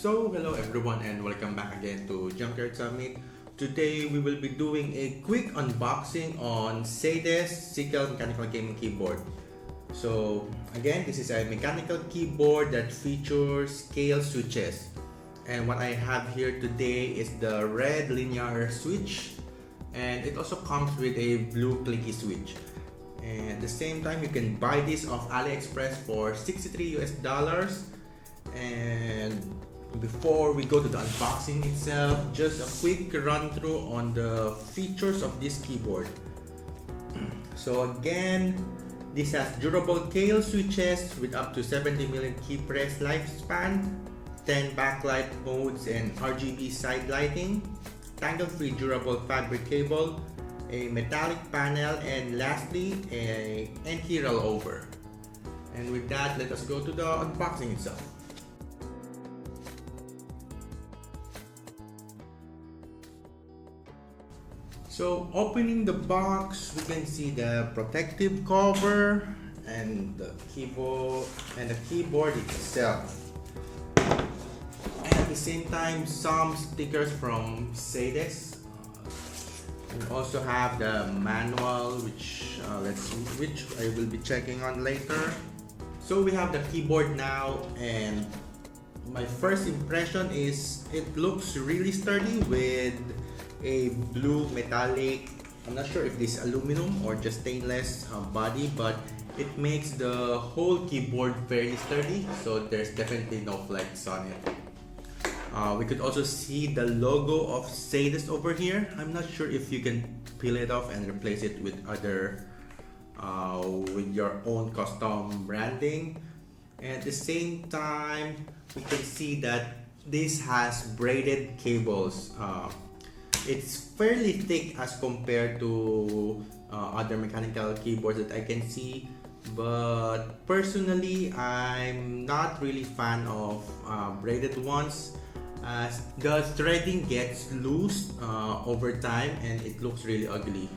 So hello everyone and welcome back again to Junkyard Summit. Today we will be doing a quick unboxing on Sades Sickle mechanical gaming keyboard. So again, this is a mechanical keyboard that features Kailh switches. And what I have here today is the red linear switch, and it also comes with a blue clicky switch. And at the same time, you can buy this off AliExpress for $63. And before we go to the unboxing itself, just a quick run through on the features of this keyboard. So again, this has durable Kailh switches with up to 70mm key press lifespan, 10 backlight modes and RGB side lighting, tangle-free durable fabric cable, a metallic panel, and lastly a NT rollover. And with that, let us go to the unboxing itself. So opening the box, we can see the protective cover and the keyboard itself. And at the same time, some stickers from Sades. We also have the manual, which I will be checking on later. So we have the keyboard now, and my first impression is it looks really sturdy with a blue metallic, I'm not sure if this is aluminum or just stainless body, but it makes the whole keyboard very sturdy, so there's definitely no flex on it. We could also see the logo of Sades over here. I'm not sure if you can peel it off and replace it with with your own custom branding. And at the same time, we can see that this has braided cables. It's fairly thick as compared to other mechanical keyboards that I can see, but personally I'm not really fan of braided ones, as the threading gets loose over time and it looks really ugly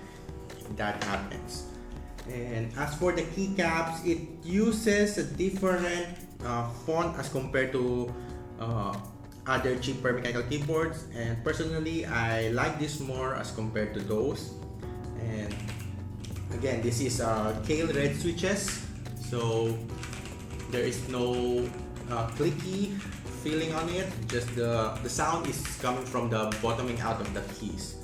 if that happens. And as for the keycaps, it uses a different font as compared to other cheaper mechanical keyboards, and personally I like this more as compared to those. And again, this is Kailh red switches, so there is no clicky feeling on it, just the sound is coming from the bottoming out of the keys.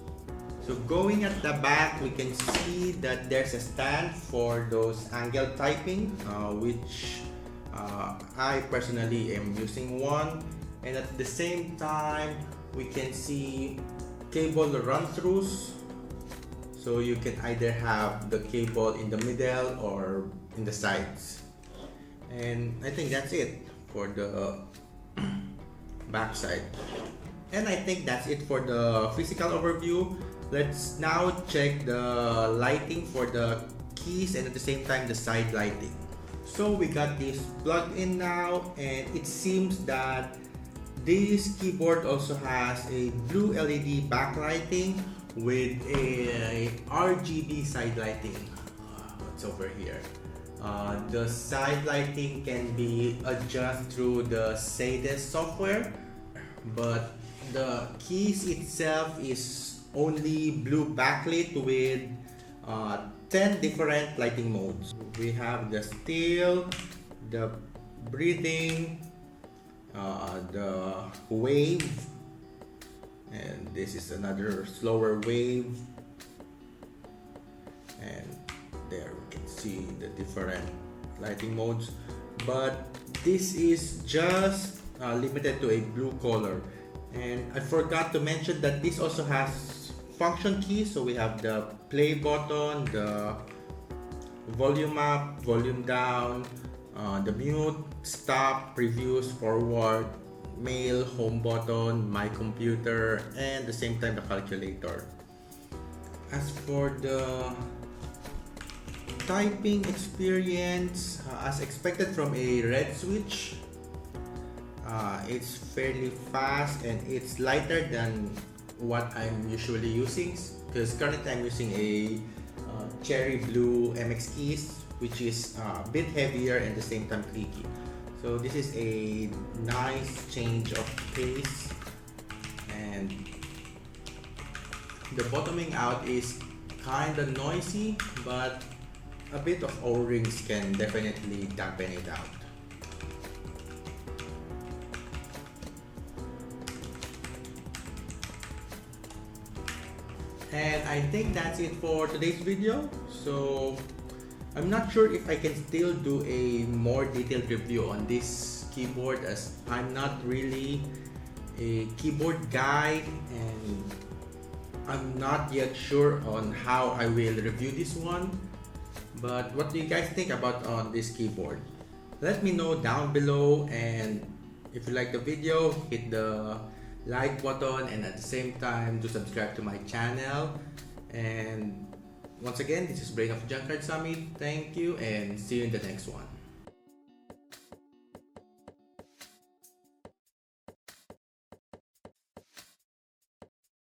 So going at the back, we can see that there's a stand for those angle typing, which I personally am using one. And at the same time, we can see cable run-throughs, so you can either have the cable in the middle or in the sides. And I think that's it for the back side. And I think that's it for the physical overview. Let's now check the lighting for the keys and at the same time the side lighting. So we got this plugged in now, and it seems that this keyboard also has a blue LED backlighting with a RGB side lighting. What's over here? The side lighting can be adjusted through the Sades software, but the keys itself is only blue backlit with 10 different lighting modes. We have the still, the breathing, the wave, and this is another slower wave, and there we can see the different lighting modes, but this is just limited to a blue color. And I forgot to mention that this also has function keys, so we have the play button, the volume up, volume down, the mute, stop, previews, forward, mail, home button, my computer, and at the same time the calculator. As for the typing experience, as expected from a red switch, it's fairly fast and it's lighter than what I'm usually using, because currently I'm using a cherry blue MX keys, which is a bit heavier and at the same time clicky. So this is a nice change of pace, and the bottoming out is kind of noisy, but a bit of O-rings can definitely dampen it out. And I think that's it for today's video. So I'm not sure if I can still do a more detailed review on this keyboard, as I'm not really a keyboard guy and I'm not yet sure on how I will review this one. But what do you guys think about on this keyboard? Let me know down below, and if you like the video, hit the like button, and at the same time do subscribe to my channel. And once again, this is Brain of Junkyard Summit. Thank you, and see you in the next one.